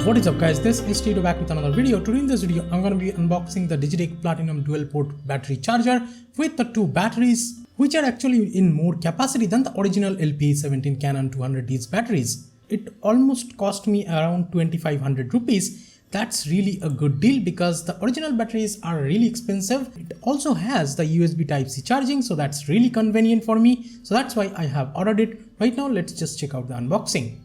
What is up guys, this is Tito back with another video. Today in this video I'm going to be unboxing the Digitech Platinum dual port battery charger with the two batteries which are actually in more capacity than the original LP17 Canon 200D's batteries. It almost cost me around 2500 rupees. That's really a good deal because the original batteries are really expensive. It also has the USB Type-C charging, so that's really convenient for me. So that's why I have ordered it. Right now let's just check out the unboxing.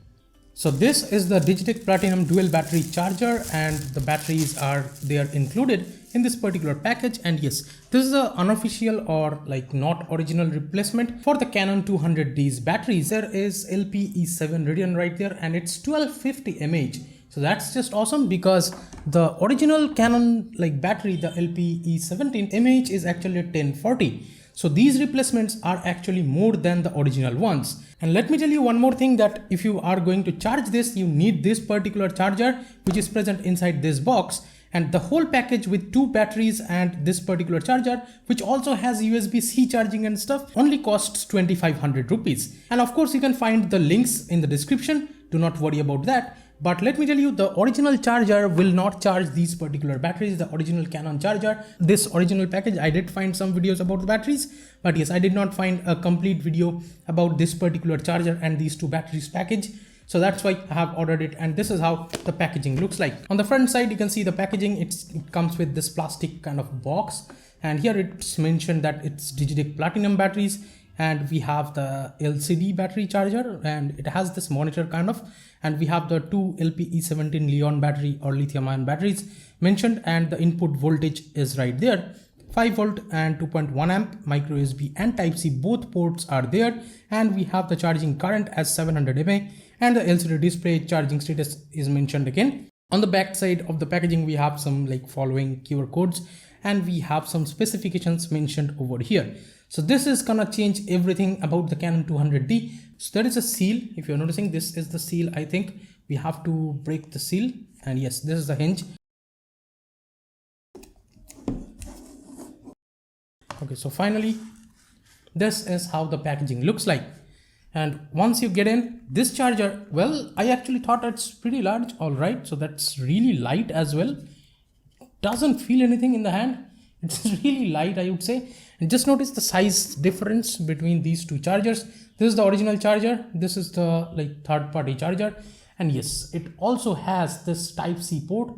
So this is the Digitech Platinum dual battery charger and the batteries are included in this particular package. And yes, this is an unofficial or like not original replacement for the Canon 200D's batteries. There is LPE7 written right there and it's 1250 mAh. So that's just awesome because the original Canon battery, the LPE17 mAh is actually 1040. So these replacements are actually more than the original ones. And let me tell you one more thing, that if you are going to charge this, you need this particular charger which is present inside this box, and the whole package with two batteries and this particular charger which also has USB-C charging and stuff only costs 2500 rupees. And of course you can find the links in the description, do not worry about that. But let me tell you, the original charger will not charge these particular batteries, the original Canon charger. This original package, I did find some videos about the batteries, but yes, I did not find a complete video about this particular charger and these two batteries package. So that's why I have ordered it, and this is how the packaging looks like. On the front side, you can see the packaging. It comes with this plastic kind of box, and here it's mentioned that it's Digitech Platinum batteries. And we have the LCD battery charger and it has this monitor kind of, and we have the two LPE17 Li-ion battery or lithium ion batteries mentioned, and the input voltage is right there. 5 volt and 2.1 amp, micro USB and Type-C, both ports are there, and we have the charging current as 700 mAh, and the LCD display charging status is mentioned again. On the back side of the packaging we have some following QR codes, and we have some specifications mentioned over here. So this is gonna change everything about the Canon 200D. So there is a seal. If you're noticing, this is the seal. I think we have to break the seal, and yes, this is the hinge. Okay, so finally this is how the packaging looks like. And once you get in this charger, well, I actually thought it's pretty large. All right, so that's really light as well. Doesn't feel anything in the hand. It's really light, I would say. And just notice the size difference between these two chargers. This is the original charger, this is the third-party charger, and yes, it also has this Type-C port.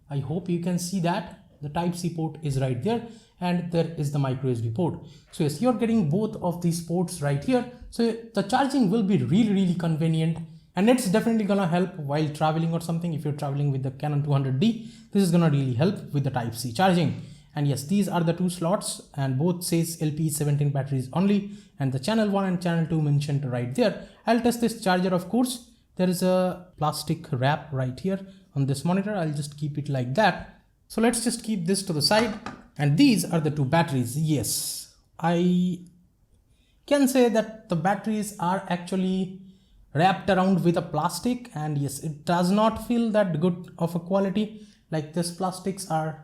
I hope you can see that the Type-C port is right there, and there is the micro USB port. So yes, you're getting both of these ports right here. So the charging will be really convenient, and it's definitely gonna help while traveling or something. If you're traveling with the Canon 200D, this is gonna really help with the Type-C charging. And yes, these are the two slots, and both says LP17 batteries only, and the channel 1 and channel 2 mentioned right there. I'll test this charger, of course. There is a plastic wrap right here on this monitor. I'll just keep it like that. So let's just keep this to the side, and these are the two batteries. Yes, I can say that the batteries are actually wrapped around with a plastic, and yes, it does not feel that good of a quality. This plastics are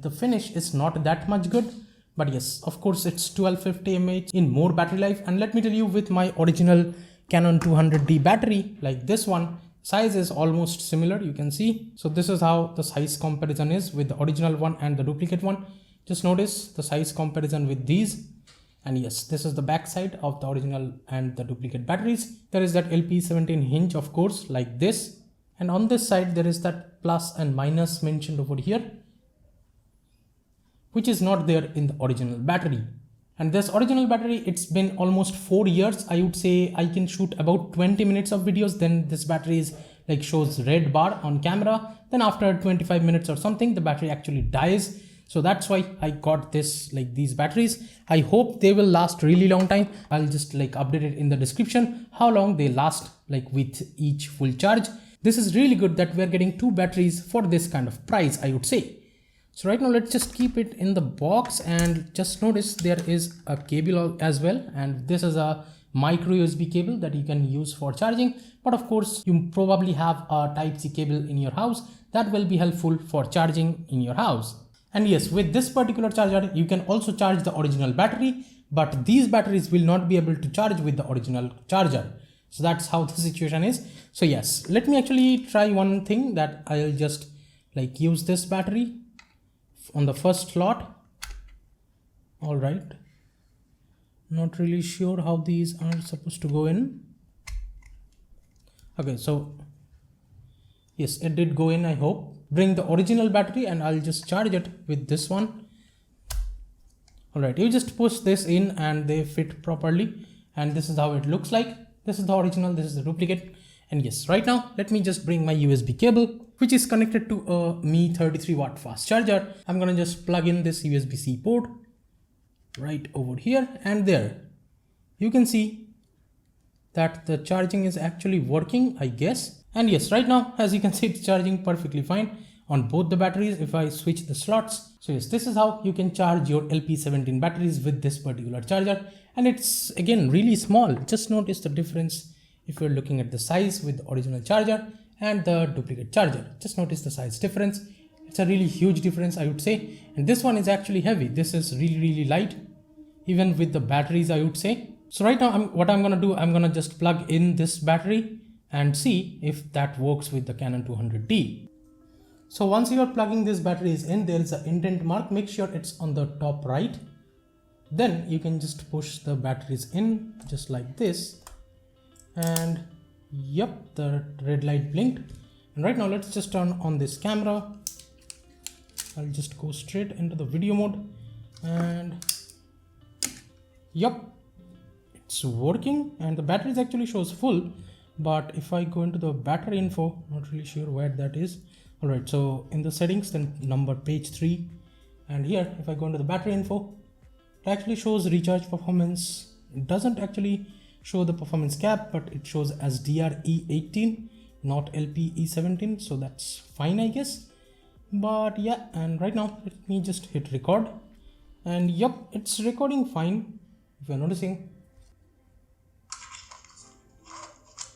the finish is not that much good, but yes, of course it's 1250 mAh in more battery life. And let me tell you, with my original Canon 200D battery, this one, size is almost similar, you can see. So this is how the size comparison is with the original one and the duplicate one. Just notice the size comparison with these. And yes, this is the back side of the original and the duplicate batteries. There is that LP17 hinge, of course, like this, and on this side there is that plus and minus mentioned over here, which is not there in the original battery. And this original battery, it's been almost 4 years. I would say I can shoot about 20 minutes of videos, then this battery is shows red bar on camera, then after 25 minutes or something the battery actually dies. So that's why I got this these batteries. I hope they will last really long time. I'll just update it in the description how long they last with each full charge. This is really good that we're getting two batteries for this kind of price, I would say. So right now let's just keep it in the box, and just notice there is a cable as well, and this is a micro USB cable that you can use for charging. But of course you probably have a Type-C cable in your house that will be helpful for charging in your house. And yes, with this particular charger you can also charge the original battery, but these batteries will not be able to charge with the original charger. So that's how the situation is. So yes, let me actually try one thing, that I'll just like use this battery on the first slot. All right, not really sure how these are supposed to go in. Okay, so yes, it did go in, I hope. Bring the original battery and I'll just charge it with this one. All right, you just push this in and they fit properly, and this is how it looks like. This is the original, this is the duplicate. And yes, right now let me just bring my USB cable, which is connected to a Mi 33 watt fast charger. I'm gonna just plug in this USB-C port right over here, and there you can see that the charging is actually working, I guess. And yes, right now as you can see, it's charging perfectly fine on both the batteries if I switch the slots. So yes, this is how you can charge your LP17 batteries with this particular charger. And it's again really small. Just notice the difference if you're looking at the size with the original charger and the duplicate charger. Just notice the size difference. It's a really huge difference, I would say. And this one is actually heavy. This is really light, even with the batteries, I would say. So right now what I'm gonna do, I'm gonna just plug in this battery and see if that works with the Canon 200D. So once you are plugging these batteries in, there is an indent mark. Make sure it's on the top right. Then you can just push the batteries in just like this. And yep, the red light blinked. And right now let's just turn on this camera. I'll just go straight into the video mode, and yep, it's working, and the batteries actually shows full. But if I go into the battery info, not really sure where that is. All right, so in the settings, then number page 3, and here if I go into the battery info, it actually shows recharge performance. It doesn't actually show the performance cap, but it shows as DRE18, not LPE17, so that's fine, I guess. But yeah, and right now let me just hit record, and yep, it's recording fine if you're noticing.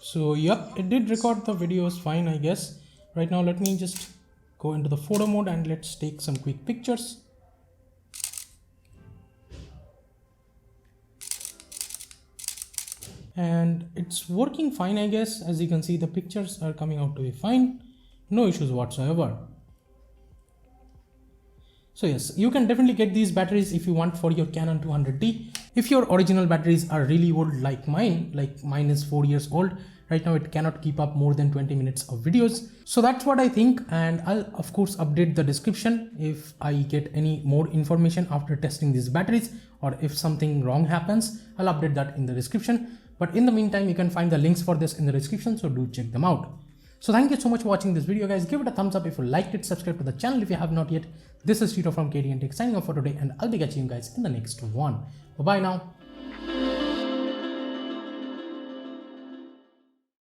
So yep, it did record the videos fine, I guess. Right now let me just go into the photo mode and let's take some quick pictures. And it's working fine, I guess. As you can see, the pictures are coming out to be fine, no issues whatsoever. So yes, you can definitely get these batteries if you want for your Canon 200D. If your original batteries are really old like mine is 4 years old. Right now it cannot keep up more than 20 minutes of videos. So that's what I think, and I'll of course update the description if I get any more information after testing these batteries, or if something wrong happens, I'll update that in the description. But in the meantime, you can find the links for this in the description, so do check them out. So thank you so much for watching this video, guys. Give it a thumbs up if you liked it, subscribe to the channel if you have not yet. This is Tito from KTN Tech signing off for today, and I'll be catching you guys in the next one. Bye bye now.